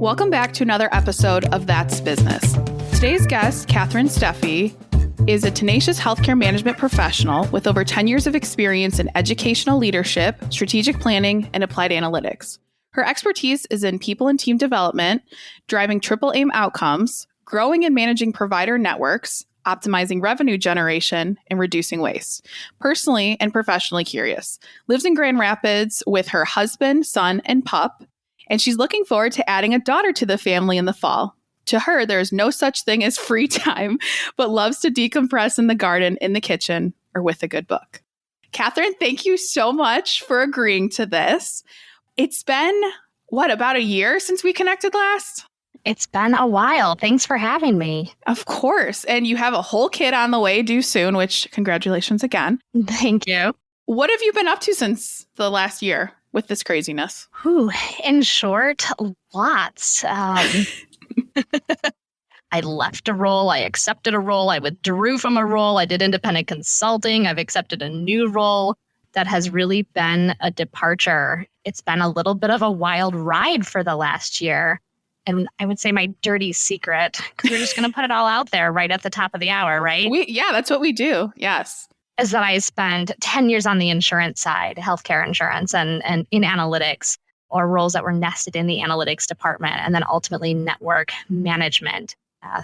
Welcome back to another episode of That's Business. Today's guest, Katherine Steffy, is a tenacious healthcare management professional with over 10 years of experience in educational leadership, strategic planning, and applied analytics. Her expertise is in people and team development, driving triple aim outcomes, growing and managing provider networks, optimizing revenue generation, and reducing waste. Personally and professionally curious. Lives in Grand Rapids with her husband, son, and pup, and she's looking forward to adding a daughter to the family in the fall. To her, there is no such thing as free time, but loves to decompress in the garden, in the kitchen, or with a good book. Katherine, thank you so much for agreeing to this. It's been, about a year since we connected last? It's been a while. Thanks for having me. Of course. And you have a whole kid on the way due soon, which congratulations again. Thank you. What have you been up to since the last year with this craziness? In short, lots. I left a role. I accepted a role. I withdrew from a role. I did independent consulting. I've accepted a new role that has really been a departure. It's been a little bit of a wild ride for the last year. And I would say my dirty secret, because we're just going to put it all out there right at the top of the hour, right? That's what we do. Yes. Is that I spent 10 years on the insurance side, healthcare insurance, and in analytics, or roles that were nested in the analytics department, and then ultimately network management.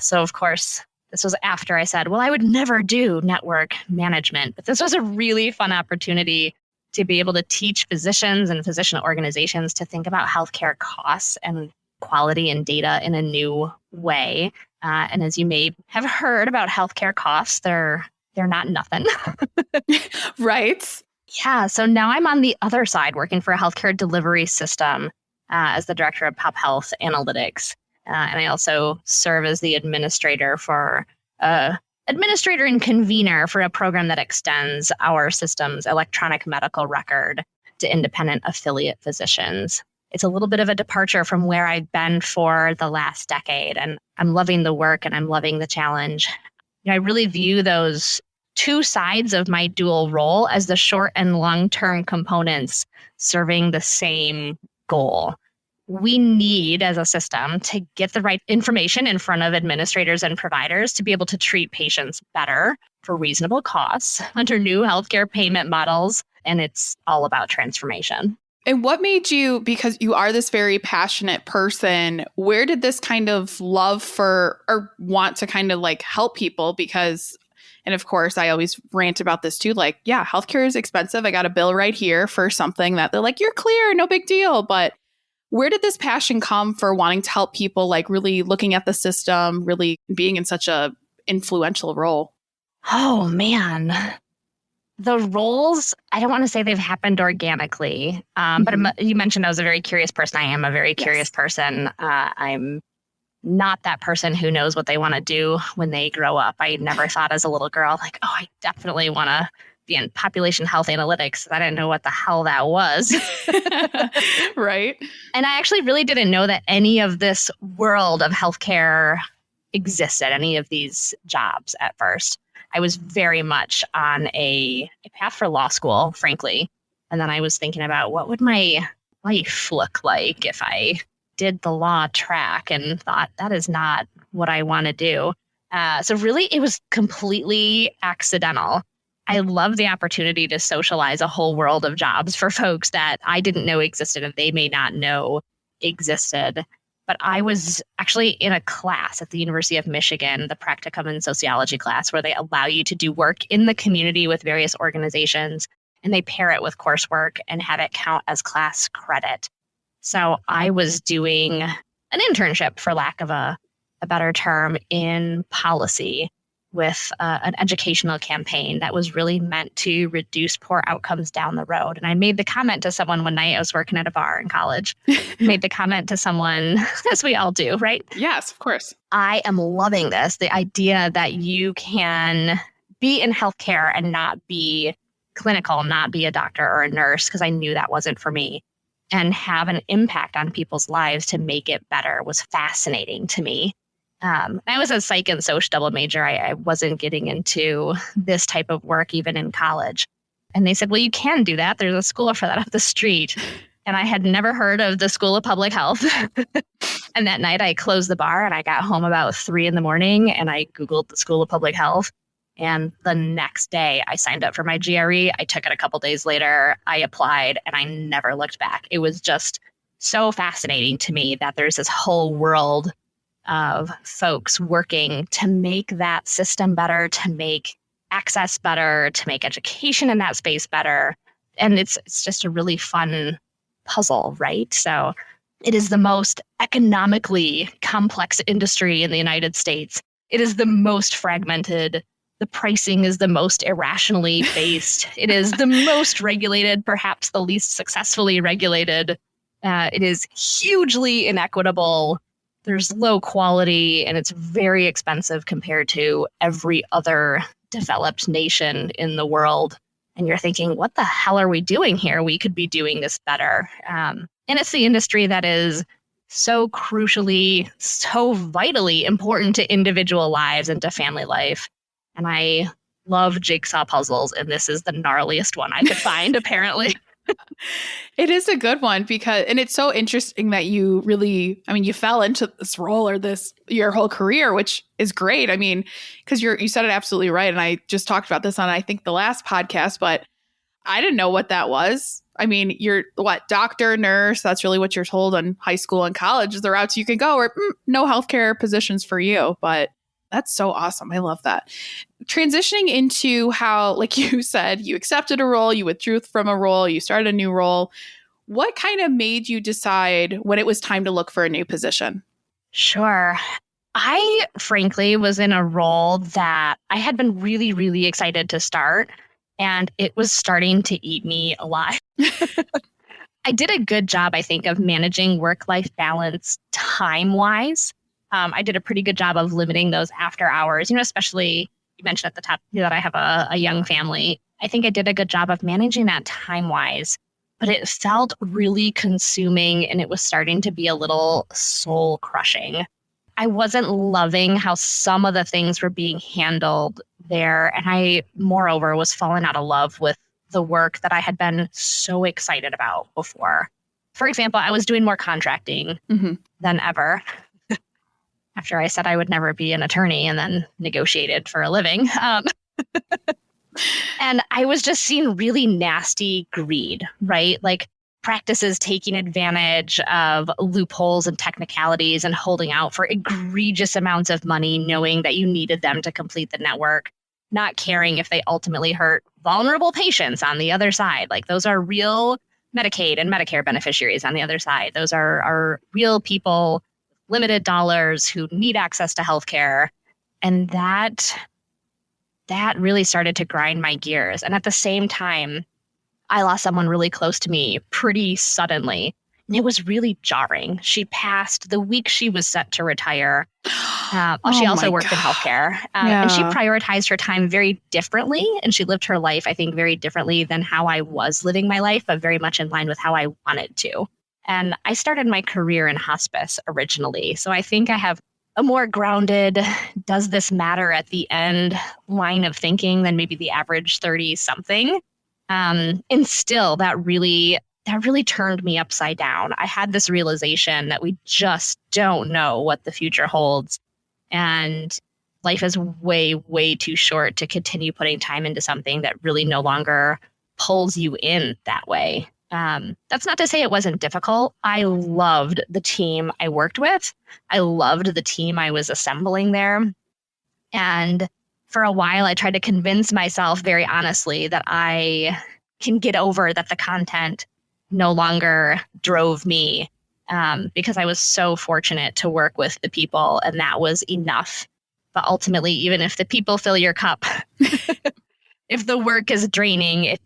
So, of course, this was after I said, well, I would never do network management. But this was a really fun opportunity to be able to teach physicians and physician organizations to think about healthcare costs and quality and data in a new way. And as you may have heard about healthcare costs, they're not nothing. Right. Yeah. So now I'm on the other side working for a healthcare delivery system as the director of pop health analytics. And I also serve as the administrator and convener for a program that extends our system's electronic medical record to independent affiliate physicians. It's a little bit of a departure from where I've been for the last decade, and I'm loving the work and I'm loving the challenge. I really view those two sides of my dual role as the short and long-term components serving the same goal. We need, as a system, to get the right information in front of administrators and providers to be able to treat patients better for reasonable costs under new healthcare payment models. And it's all about transformation. And what made you, because you are this very passionate person, where did this kind of love for or want to kind of like help people? Because, and of course, I always rant about this too. Like, yeah, healthcare is expensive. I got a bill right here for something that they're like, you're clear, no big deal. But where did this passion come for wanting to help people, like really looking at the system, really being in such a influential role? Oh, man. The roles, I don't want to say they've happened organically, but you mentioned I was a very curious person. I am a very curious person. I'm not that person who knows what they want to do when they grow up. I never thought as a little girl, like, oh, I definitely want to be in population health analytics. I didn't know what the hell that was. Right. And I actually really didn't know that any of this world of healthcare existed, any of these jobs at first. I was very much on a path for law school, frankly. And then I was thinking about what would my life look like if I did the law track, and thought that is not what I want to do. So really, it was completely accidental. I love the opportunity to socialize a whole world of jobs for folks that I didn't know existed and they may not know existed. But I was actually in a class at the University of Michigan, the practicum in sociology class, where they allow you to do work in the community with various organizations, and they pair it with coursework and have it count as class credit. So I was doing an internship, for lack of a better term, in policy with an educational campaign that was really meant to reduce poor outcomes down the road. And I made the comment to someone one night, I was working at a bar in college, made the comment to someone, as we all do, right? Yes, of course. I am loving this, the idea that you can be in healthcare and not be clinical, not be a doctor or a nurse, because I knew that wasn't for me, and have an impact on people's lives to make it better was fascinating to me. I was a psych and social double major. I wasn't getting into this type of work even in college. And they said, well, you can do that. There's a school for that up the street. And I had never heard of the School of Public Health. And that night I closed the bar and I got home about 3 in the morning and I Googled the School of Public Health. And the next day I signed up for my GRE. I took it a couple days later. I applied and I never looked back. It was just so fascinating to me that there's this whole world of folks working to make that system better, to make access better, to make education in that space better. And it's just a really fun puzzle, right? So it is the most economically complex industry in the United States. It is the most fragmented. The pricing is the most irrationally based. It is the most regulated, perhaps the least successfully regulated. It is hugely inequitable. There's low quality and it's very expensive compared to every other developed nation in the world. And you're thinking, what the hell are we doing here? We could be doing this better. And it's the industry that is so crucially, so vitally important to individual lives and to family life. And I love jigsaw puzzles, and this is the gnarliest one I could find, apparently. It is a good one and it's so interesting that you really, you fell into this role or your whole career, which is great. Because you said it absolutely right. And I just talked about this on, I think, the last podcast, but I didn't know what that was. You're doctor, nurse, that's really what you're told in high school and college is the routes you can go, or no healthcare positions for you. But that's so awesome. I love that. Transitioning into how, like you said, you accepted a role, you withdrew from a role, you started a new role. What kind of made you decide when it was time to look for a new position? Sure. I frankly was in a role that I had been really, really excited to start, and it was starting to eat me alive. I did a good job, I think, of managing work-life balance time-wise. I did a pretty good job of limiting those after hours, especially you mentioned at the top that I have a young family. I think I did a good job of managing that time-wise, but it felt really consuming and it was starting to be a little soul-crushing. I wasn't loving how some of the things were being handled there. And I, moreover, was falling out of love with the work that I had been so excited about before. For example, I was doing more contracting than ever. After I said I would never be an attorney and then negotiated for a living. And I was just seeing really nasty greed, right? Like practices taking advantage of loopholes and technicalities and holding out for egregious amounts of money, knowing that you needed them to complete the network, not caring if they ultimately hurt vulnerable patients on the other side. Like those are real Medicaid and Medicare beneficiaries on the other side. Those are real people, limited dollars who need access to healthcare. And that really started to grind my gears. And at the same time, I lost someone really close to me pretty suddenly. And it was really jarring. She passed the week she was set to retire. She also worked in healthcare. And she prioritized her time very differently. And she lived her life, I think, very differently than how I was living my life, but very much in line with how I wanted to. And I started my career in hospice originally. So I think I have a more grounded, does this matter at the end line of thinking than maybe the average 30-something. And still, that really turned me upside down. I had this realization that we just don't know what the future holds. And life is way, way too short to continue putting time into something that really no longer pulls you in that way. That's not to say it wasn't difficult. I loved the team I worked with. I loved the team I was assembling there. And for a while, I tried to convince myself very honestly that I can get over that the content no longer drove me, because I was so fortunate to work with the people, and that was enough. But ultimately, even if the people fill your cup, if the work is draining, it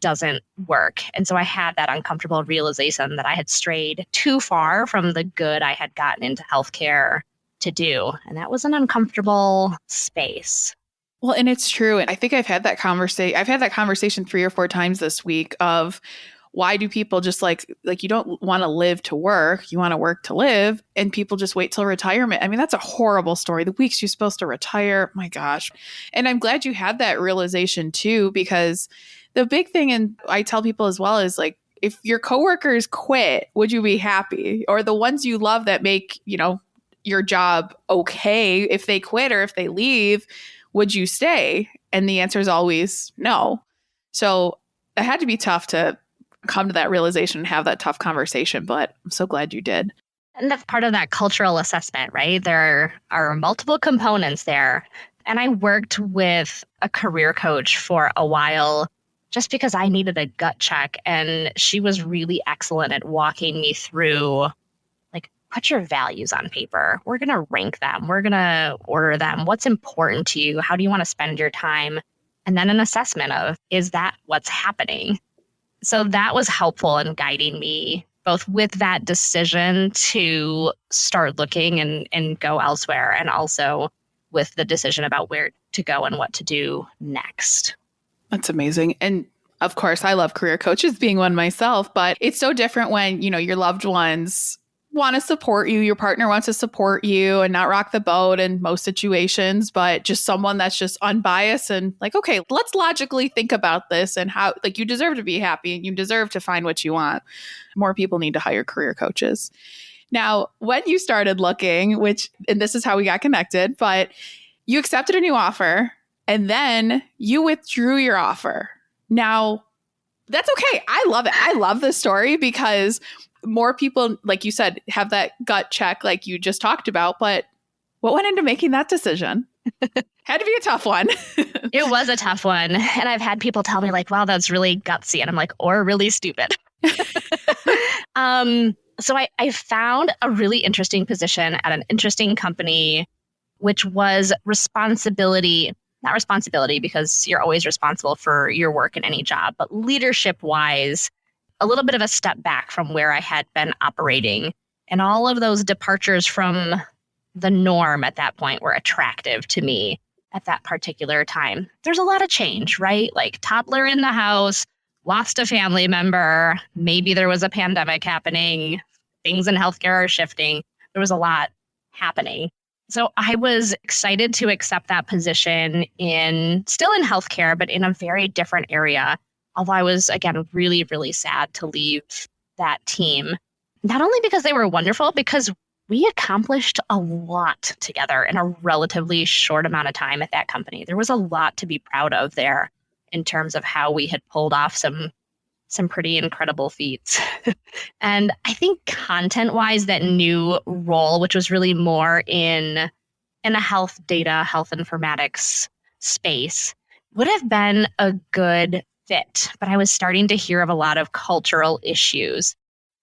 doesn't work. And so I had that uncomfortable realization that I had strayed too far from the good I had gotten into healthcare to do. And that was an uncomfortable space. Well, and it's true. And I think I've had that conversation 3 or 4 times this week of why do people just like you don't want to live to work, you want to work to live, and people just wait till retirement. I mean, that's a horrible story. The weeks you're supposed to retire, my gosh. And I'm glad you had that realization too, because the big thing, and I tell people as well, is like, if your coworkers quit, would you be happy? Or the ones you love that make, your job okay, if they quit or if they leave, would you stay? And the answer is always no. So it had to be tough to come to that realization and have that tough conversation, but I'm so glad you did. And that's part of that cultural assessment, right? There are multiple components there. And I worked with a career coach for a while just because I needed a gut check. And she was really excellent at walking me through, like, put your values on paper. We're going to rank them. We're going to order them. What's important to you? How do you want to spend your time? And then an assessment of, is that what's happening? So that was helpful in guiding me both with that decision to start looking and go elsewhere, and also with the decision about where to go and what to do next. That's amazing. And of course, I love career coaches, being one myself, but it's so different when, your loved ones want to support you, your partner wants to support you and not rock the boat in most situations, but just someone that's just unbiased and like, okay, let's logically think about this and how, like, you deserve to be happy and you deserve to find what you want. More people need to hire career coaches. Now, when you started looking, and this is how we got connected, but you accepted a new offer and then you withdrew your offer. Now, that's okay. I love it. I love this story because more people, like you said, have that gut check like you just talked about. But what went into making that decision? Had to be a tough one. It was a tough one. And I've had people tell me like, wow, that's really gutsy. And I'm like, or really stupid. So I found a really interesting position at an interesting company, which was not responsibility because you're always responsible for your work in any job, but leadership wise, a little bit of a step back from where I had been operating. And all of those departures from the norm at that point were attractive to me at that particular time. There's a lot of change, right? Like toddler in the house, lost a family member, maybe there was a pandemic happening, things in healthcare are shifting. There was a lot happening. So I was excited to accept that position still in healthcare, but in a very different area. Although I was, again, really, really sad to leave that team, not only because they were wonderful, because we accomplished a lot together in a relatively short amount of time at that company. There was a lot to be proud of there in terms of how we had pulled off some pretty incredible feats. And I think content-wise, that new role, which was really more in a health informatics space, would have been a good fit, but I was starting to hear of a lot of cultural issues.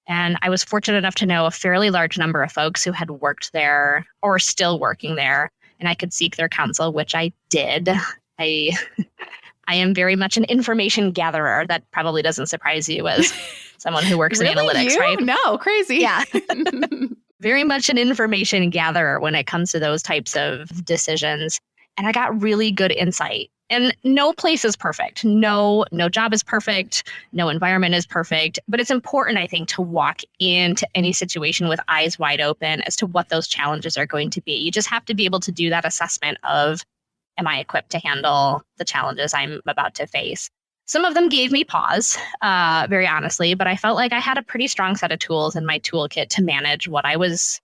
And I was fortunate enough to know a fairly large number of folks who had worked there or still working there, and I could seek their counsel, which I did. I am very much an information gatherer. That probably doesn't surprise you as someone who works really, in analytics, right? No, crazy. Yeah. Very much an information gatherer when it comes to those types of decisions. And I got really good insight. And no place is perfect. No job is perfect. No environment is perfect. But it's important, I think, to walk into any situation with eyes wide open as to what those challenges are going to be. You just have to be able to do that assessment of, am I equipped to handle the challenges I'm about to face? Some of them gave me pause, very honestly, but I felt like I had a pretty strong set of tools in my toolkit to manage what I was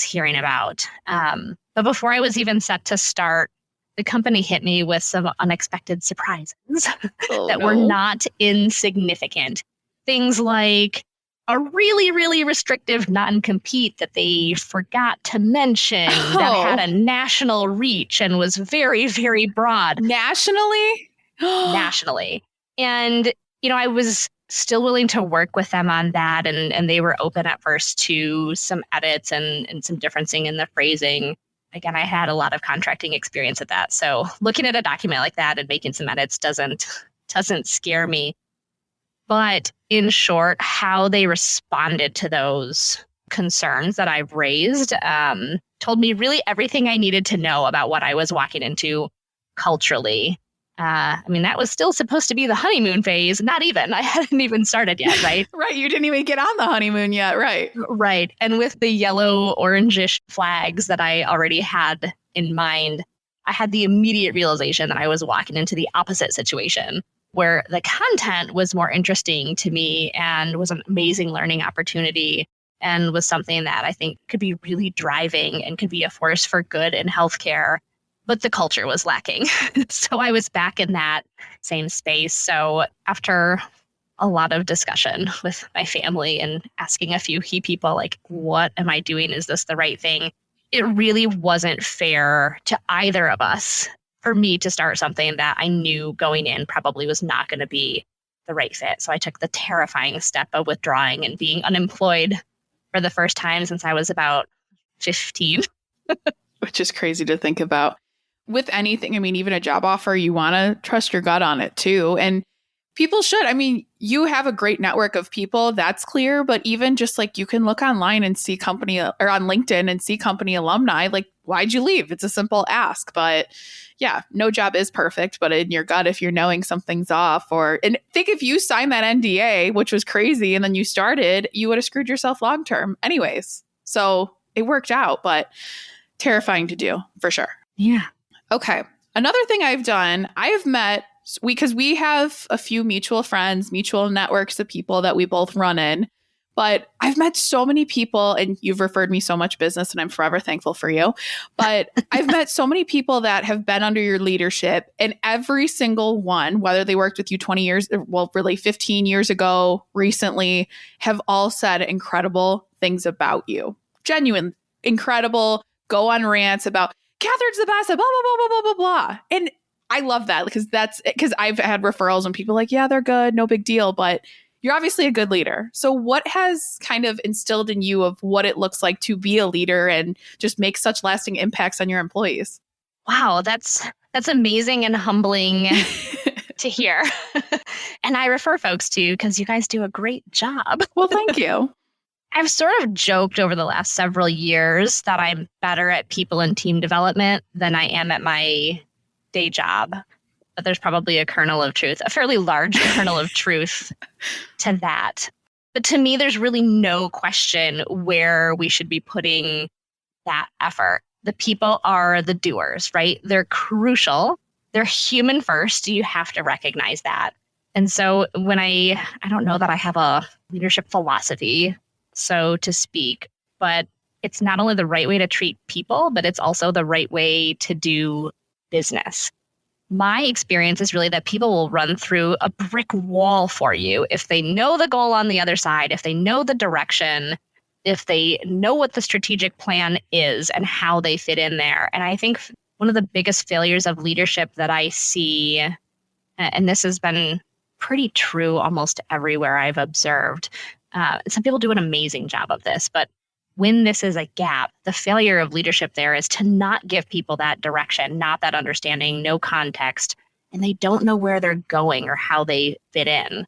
hearing about. But before I was even set to start, the company hit me with some unexpected surprises that were not insignificant. Things like a really, really restrictive non-compete that they forgot to mention that had a national reach and was very, very broad. Nationally? Nationally. And, I was still willing to work with them on that. And they were open at first to some edits and some differencing in the phrasing. Again, I had a lot of contracting experience at that. So looking at a document like that and making some edits doesn't scare me. But in short, how they responded to those concerns that I've raised told me really everything I needed to know about what I was walking into culturally. That was still supposed to be the honeymoon phase. Not even. I hadn't even started yet, right? Right. You didn't even get on the honeymoon yet. Right. Right. And with the yellow, orangish flags that I already had in mind, I had the immediate realization that I was walking into the opposite situation where the content was more interesting to me and was an amazing learning opportunity and was something that I think could be really driving and could be a force for good in healthcare. But the culture was lacking. So I was back in that same space. So after a lot of discussion with my family and asking a few key people, like, what am I doing? Is this the right thing? It really wasn't fair to either of us for me to start something that I knew going in probably was not going to be the right fit. So I took the terrifying step of withdrawing and being unemployed for the first time since I was about 15. Which is crazy to think about. With anything, I mean, even a job offer, you want to trust your gut on it too. And people should. I mean, you have a great network of people, that's clear. But even just like you can look online and see company or on LinkedIn and see company alumni, like, why'd you leave? It's a simple ask. But yeah, no job is perfect. But in your gut, if you're knowing something's off, and think if you signed that NDA, which was crazy, and then you started, you would have screwed yourself long term anyways. So it worked out, but terrifying to do for sure. Yeah. Okay. Another thing I've done, I have met, because we have a few mutual friends, mutual networks of people that we both run in, but I've met so many people, and you've referred me so much business, and I'm forever thankful for you. But I've met so many people that have been under your leadership, and every single one, whether they worked with you 20 years, well, really 15 years ago, recently, have all said incredible things about you. Genuine, incredible, go on rants about Catherine's the best, blah, blah, blah, blah, blah, blah, blah. And I love that because I've had referrals and people are like, yeah, they're good, no big deal. But you're obviously a good leader. So what has kind of instilled in you of what it looks like to be a leader and just make such lasting impacts on your employees? Wow, that's amazing and humbling to hear. And I refer folks to you because you guys do a great job. Well, thank you. I've sort of joked over the last several years that I'm better at people and team development than I am at my day job. But there's probably a kernel of truth, a fairly large kernel of truth to that. But to me, there's really no question where we should be putting that effort. The people are the doers, right? They're crucial. They're human first. You have to recognize that. And so when I don't know that I have a leadership philosophy, so to speak, but it's not only the right way to treat people, but it's also the right way to do business. My experience is really that people will run through a brick wall for you if they know the goal on the other side, if they know the direction, if they know what the strategic plan is and how they fit in there. And I think one of the biggest failures of leadership that I see, and this has been pretty true almost everywhere I've observed, some people do an amazing job of this, but when this is a gap, the failure of leadership there is to not give people that direction, not that understanding, no context, and they don't know where they're going or how they fit in.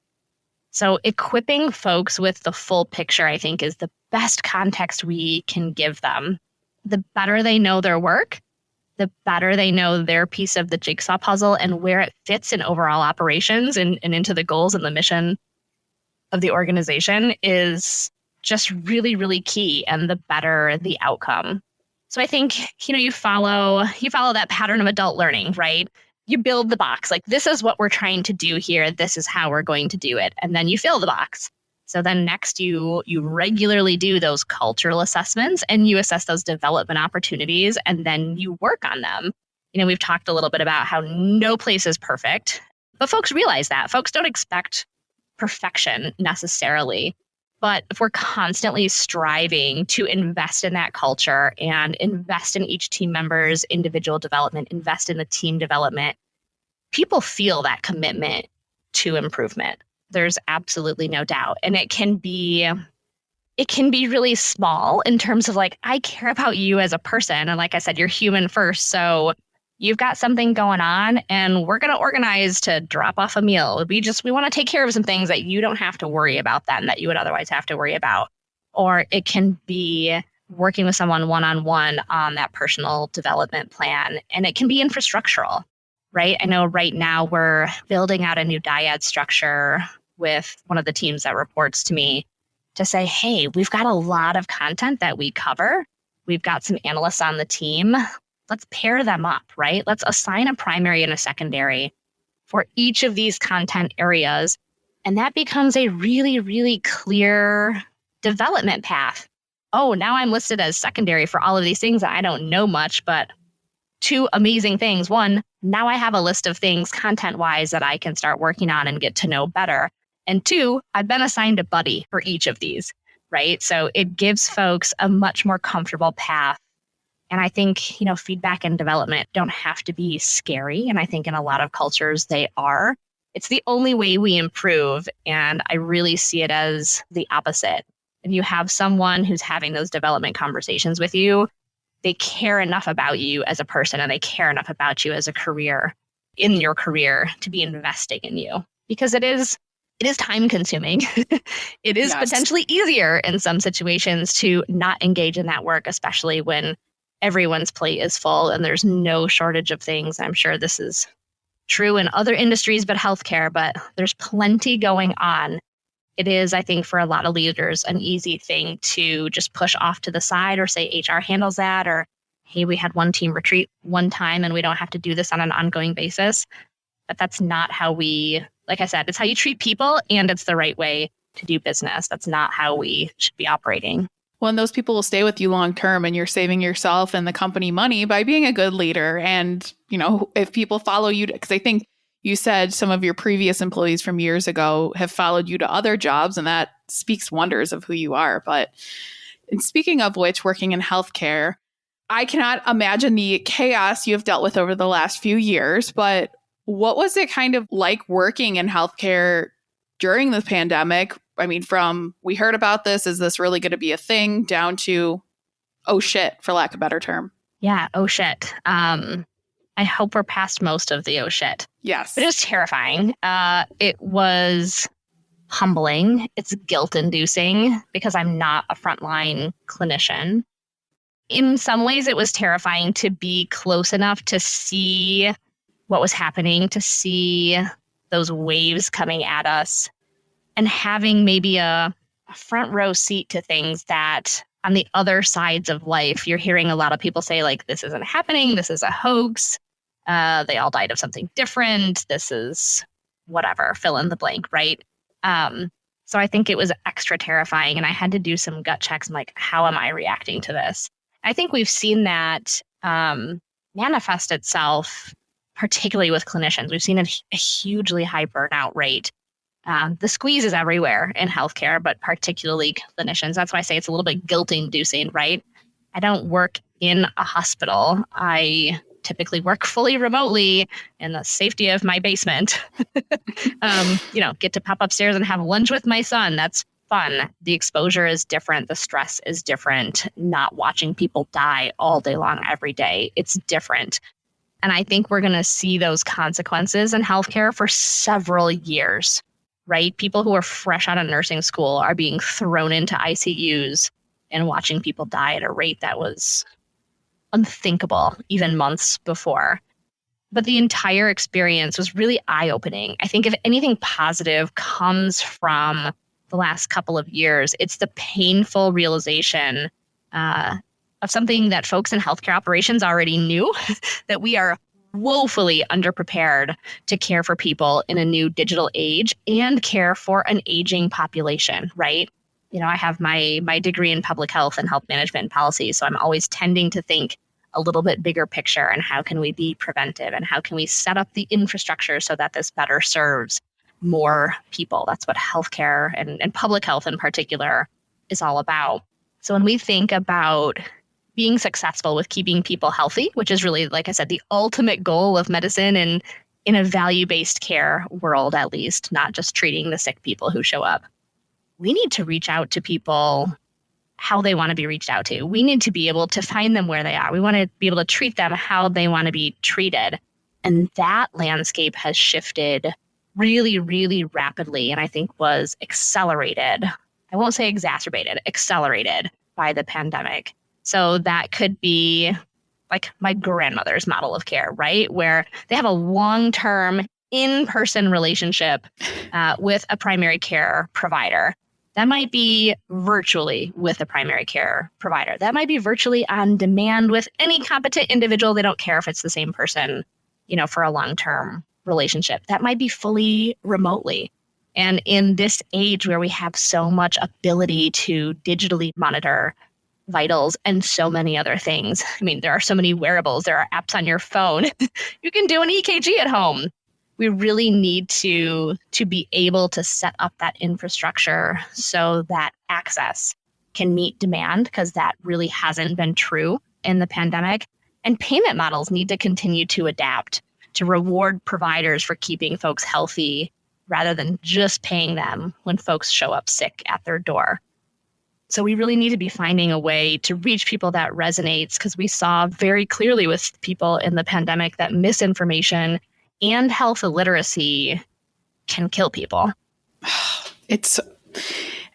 So equipping folks with the full picture, I think, is the best context we can give them. The better they know their work, the better they know their piece of the jigsaw puzzle and where it fits in overall operations and into the goals and the mission of the organization is just really, really key, and the better the outcome. So I think, you follow that pattern of adult learning, right? You build the box, like this is what we're trying to do here. This is how we're going to do it. And then you fill the box. So then next you regularly do those cultural assessments and you assess those development opportunities and then you work on them. We've talked a little bit about how no place is perfect, but folks realize that. Folks don't expect perfection necessarily. But if we're constantly striving to invest in that culture and invest in each team member's individual development, invest in the team development, people feel that commitment to improvement. There's absolutely no doubt. And it can be really small in terms of like, I care about you as a person. And like I said, you're human first. So you've got something going on and we're going to organize to drop off a meal. We want to take care of some things that you don't have to worry about then that you would otherwise have to worry about. Or it can be working with someone one-on-one on that personal development plan. And it can be infrastructural, right? I know right now we're building out a new dyad structure with one of the teams that reports to me to say, hey, we've got a lot of content that we cover. We've got some analysts on the team. Let's pair them up, right? Let's assign a primary and a secondary for each of these content areas. And that becomes a really, really clear development path. Oh, now I'm listed as secondary for all of these things. I don't know much, but two amazing things. One, now I have a list of things content-wise that I can start working on and get to know better. And two, I've been assigned a buddy for each of these, right? So it gives folks a much more comfortable path. And I think, feedback and development don't have to be scary. And I think in a lot of cultures they are. It's the only way we improve. And I really see it as the opposite. If you have someone who's having those development conversations with you, they care enough about you as a person and they care enough about you as a career, in your career, to be investing in you. Because it is time consuming. It is potentially easier in some situations to not engage in that work, especially when everyone's plate is full and there's no shortage of things. I'm sure this is true in other industries but healthcare, but there's plenty going on. It is, I think, for a lot of leaders, an easy thing to just push off to the side or say HR handles that, or, hey, we had one team retreat one time and we don't have to do this on an ongoing basis. But that's not how we, like I said, it's how you treat people and it's the right way to do business. That's not how we should be operating. Well, and those people will stay with you long term, and you're saving yourself and the company money by being a good leader. And, if people follow you, because I think you said some of your previous employees from years ago have followed you to other jobs, and that speaks wonders of who you are. But and speaking of which, working in healthcare, I cannot imagine the chaos you have dealt with over the last few years. But what was it kind of like working in healthcare during the pandemic? I mean, from we heard about this, is this really going to be a thing, down to, oh shit, for lack of a better term. Yeah, oh shit. I hope we're past most of the oh shit. Yes. But it was terrifying. It was humbling. It's guilt-inducing because I'm not a frontline clinician. In some ways, it was terrifying to be close enough to see what was happening, to see those waves coming at us, and having maybe a front row seat to things that on the other sides of life, you're hearing a lot of people say, like, this isn't happening, this is a hoax, they all died of something different, this is whatever, fill in the blank, right? So I think it was extra terrifying, and I had to do some gut checks. I'm like, how am I reacting to this? I think we've seen that manifest itself, particularly with clinicians. We've seen a hugely high burnout rate. The squeeze is everywhere in healthcare, but particularly clinicians. That's why I say it's a little bit guilt-inducing, right? I don't work in a hospital. I typically work fully remotely in the safety of my basement. Get to pop upstairs and have lunch with my son. That's fun. The exposure is different. The stress is different. Not watching people die all day long every day. It's different. And I think we're going to see those consequences in healthcare for several years. Right? People who are fresh out of nursing school are being thrown into ICUs and watching people die at a rate that was unthinkable even months before. But the entire experience was really eye-opening. I think if anything positive comes from the last couple of years, it's the painful realization of something that folks in healthcare operations already knew, that we are woefully underprepared to care for people in a new digital age and care for an aging population, right? I have my degree in public health and health management and policy, so I'm always tending to think a little bit bigger picture, and how can we be preventive, and how can we set up the infrastructure so that this better serves more people. That's what healthcare and public health in particular is all about. So when we think about being successful with keeping people healthy, which is really, like I said, the ultimate goal of medicine and in a value-based care world, at least, not just treating the sick people who show up. We need to reach out to people how they want to be reached out to. We need to be able to find them where they are. We want to be able to treat them how they want to be treated. And that landscape has shifted really, really rapidly, and I think was accelerated. I won't say exacerbated, accelerated by the pandemic. So that could be like my grandmother's model of care, right? Where they have a long-term in-person relationship with a primary care provider. That might be virtually with a primary care provider. That might be virtually on demand with any competent individual. They don't care if it's the same person, for a long-term relationship. That might be fully remotely. And in this age where we have so much ability to digitally monitor vitals and so many other things. I mean, there are so many wearables, there are apps on your phone. You can do an EKG at home. We really need to be able to set up that infrastructure so that access can meet demand, because that really hasn't been true in the pandemic. And payment models need to continue to adapt to reward providers for keeping folks healthy rather than just paying them when folks show up sick at their door. So we really need to be finding a way to reach people that resonates, because we saw very clearly with people in the pandemic that misinformation and health illiteracy can kill people.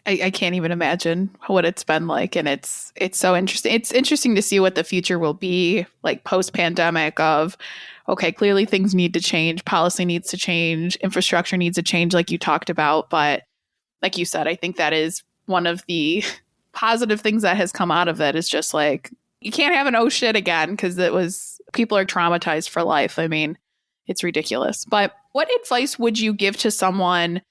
I can't even imagine what it's been like. And it's so interesting. It's interesting to see what the future will be like post-pandemic of, okay, clearly things need to change. Policy needs to change. Infrastructure needs to change like you talked about. But like you said, I think that is one of the positive things that has come out of it is just like, you can't have an oh shit again, because people are traumatized for life. I mean, it's ridiculous. But what advice would you give to someone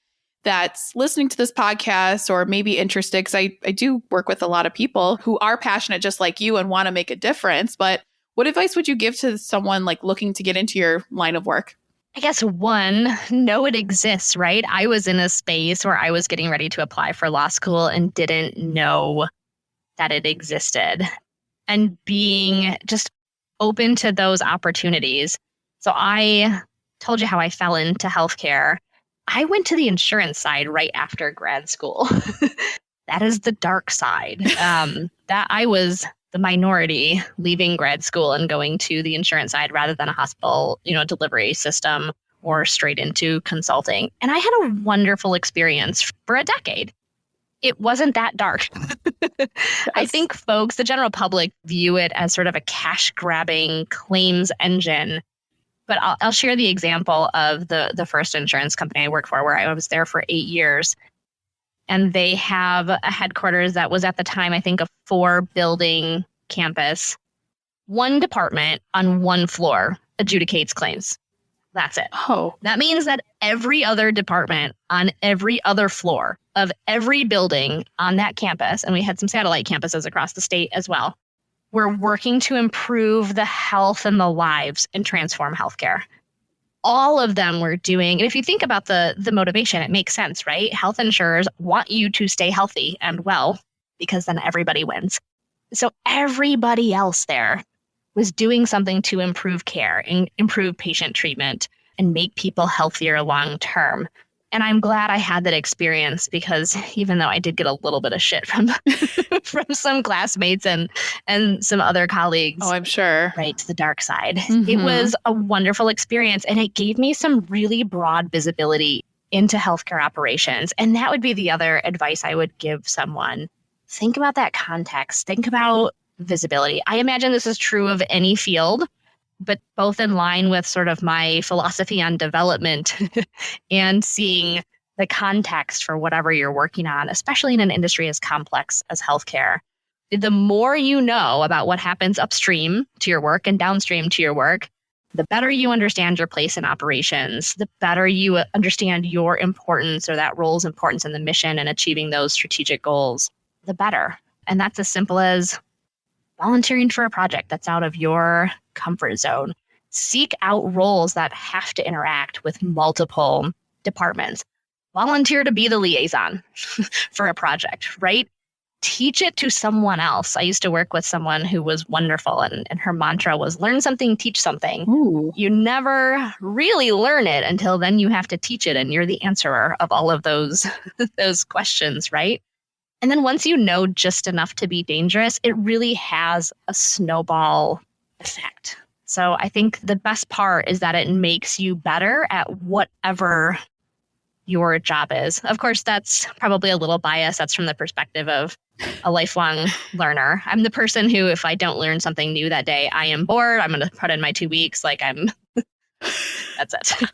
that's listening to this podcast or maybe interested? Because I do work with a lot of people who are passionate just like you and want to make a difference. But what advice would you give to someone like looking to get into your line of work? I guess one, know it exists, right? I was in a space where I was getting ready to apply for law school and didn't know that it existed. And being just open to those opportunities. So I told you how I fell into healthcare. I went to the insurance side right after grad school. That is the dark side. That I was the minority leaving grad school and going to the insurance side rather than a hospital, delivery system or straight into consulting. And I had a wonderful experience for a decade. It wasn't that dark. Yes. I think folks, the general public, view it as sort of a cash grabbing claims engine. But I'll share the example of the first insurance company I worked for, where I was there for 8 years. And they have a headquarters that was at the time, I think, a 4-building campus. One department on one floor adjudicates claims. That's it. Oh. That means that every other department on every other floor of every building on that campus, and we had some satellite campuses across the state as well, we're working to improve the health and the lives and transform healthcare. All of them were doing, and if you think about the motivation, it makes sense, right? Health insurers want you to stay healthy and well, because then everybody wins. So everybody else there was doing something to improve care and improve patient treatment and make people healthier long term. And I'm glad I had that experience, because even though I did get a little bit of shit from from some classmates and some other colleagues. Oh, I'm sure. Right, to the dark side. Mm-hmm. It was a wonderful experience, and it gave me some really broad visibility into healthcare operations. And that would be the other advice I would give someone. Think about that context. Think about visibility. I imagine this is true of any field, but both in line with sort of my philosophy on development and seeing the context for whatever you're working on, especially in an industry as complex as healthcare. The more you know about what happens upstream to your work and downstream to your work, the better you understand your place in operations, the better you understand your importance or that role's importance in the mission and achieving those strategic goals, the better. And that's as simple as volunteering for a project that's out of your comfort zone. Seek out roles that have to interact with multiple departments. Volunteer to be the liaison for a project, right? Teach it to someone else. I used to work with someone who was wonderful, and her mantra was learn something, teach something. Ooh. You never really learn it until then you have to teach it, and you're the answerer of all of those questions, right? And then once you know just enough to be dangerous, it really has a snowball effect. So I think the best part is that it makes you better at whatever your job is. Of course, that's probably a little biased. That's from the perspective of a lifelong learner. I'm the person who, if I don't learn something new that day, I am bored. I'm going to put in my 2 weeks. That's it.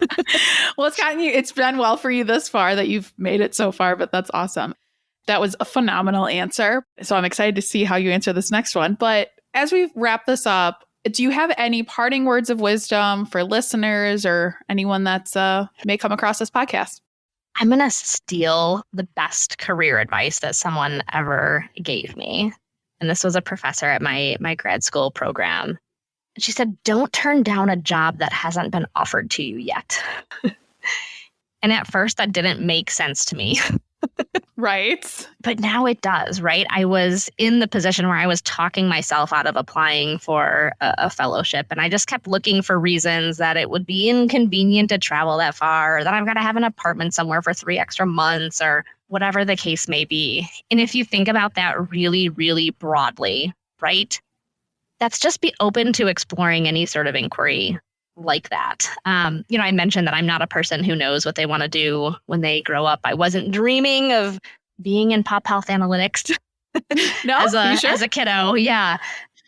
Well, it's been well for you this far that you've made it so far, but that's awesome. That was a phenomenal answer. So I'm excited to see how you answer this next one. But as we wrap this up, do you have any parting words of wisdom for listeners or anyone that's may come across this podcast? I'm going to steal the best career advice that someone ever gave me. And this was a professor at my grad school program. She said, don't turn down a job that hasn't been offered to you yet. And at first that didn't make sense to me. Right. But now it does, right? I was in the position where I was talking myself out of applying for a fellowship. And I just kept looking for reasons that it would be inconvenient to travel that far, or that I've got to have an apartment somewhere for 3 extra months, or whatever the case may be. And if you think about that really, really broadly, right? That's just be open to exploring any sort of inquiry like that. I mentioned that I'm not a person who knows what they want to do when they grow up. I wasn't dreaming of being in pop health analytics No, as a kiddo. Yeah.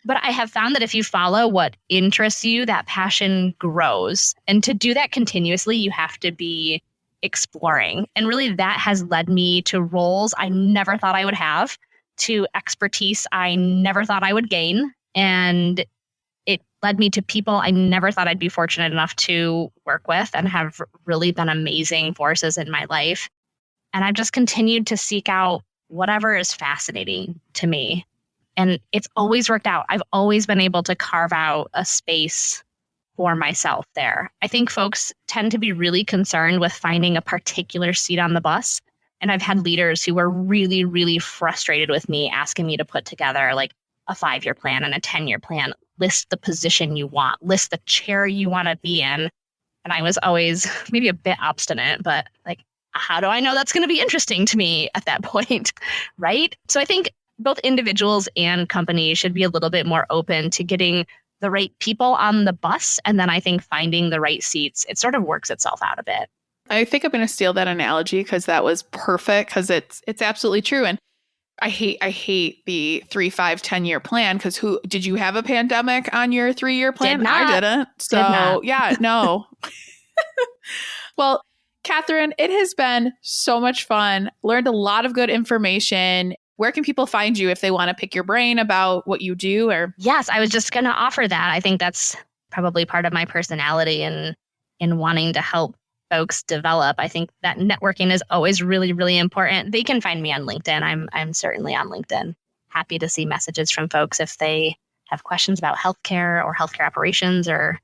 But I have found that if you follow what interests you, that passion grows. And to do that continuously, you have to be exploring. And really that has led me to roles I never thought I would have, to expertise I never thought I would gain. And it led me to people I never thought I'd be fortunate enough to work with, and have really been amazing forces in my life. And I've just continued to seek out whatever is fascinating to me. And it's always worked out. I've always been able to carve out a space for myself there. I think folks tend to be really concerned with finding a particular seat on the bus. And I've had leaders who were really, really frustrated with me, asking me to put together like a 5-year plan and a 10-year plan. List the position you want, list the chair you want to be in. And I was always maybe a bit obstinate, but like, how do I know that's going to be interesting to me at that point? Right? So I think both individuals and companies should be a little bit more open to getting the right people on the bus. And then I think finding the right seats, it sort of works itself out a bit. I think I'm going to steal that analogy because that was perfect, because it's absolutely true. And I hate the 3, 5, 10-year plan, because did you have a pandemic on your 3-year plan? I didn't. So yeah, no. Well, Katherine, it has been so much fun. Learned a lot of good information. Where can people find you if they want to pick your brain about what you do? Or yes, I was just going to offer that. I think that's probably part of my personality in wanting to help folks develop. I think that networking is always really, really important. They can find me on LinkedIn. I'm certainly on LinkedIn. Happy to see messages from folks if they have questions about healthcare or healthcare operations or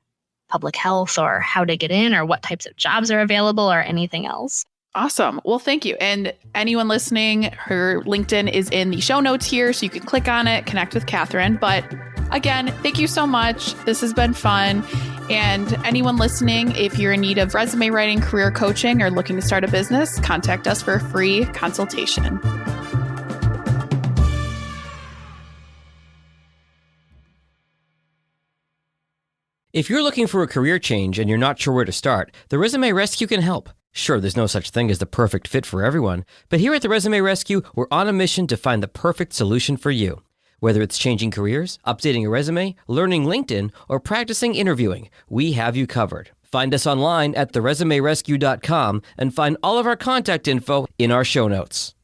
public health, or how to get in, or what types of jobs are available, or anything else. Awesome. Well, thank you. And anyone listening, her LinkedIn is in the show notes here, so you can click on it, connect with Katherine. But again, thank you so much. This has been fun. And anyone listening, if you're in need of resume writing, career coaching, or looking to start a business, contact us for a free consultation. If you're looking for a career change and you're not sure where to start, the Resume Rescue can help. Sure, there's no such thing as the perfect fit for everyone, but here at the Resume Rescue, we're on a mission to find the perfect solution for you. Whether it's changing careers, updating a resume, learning LinkedIn, or practicing interviewing, we have you covered. Find us online at theresumerescue.com and find all of our contact info in our show notes.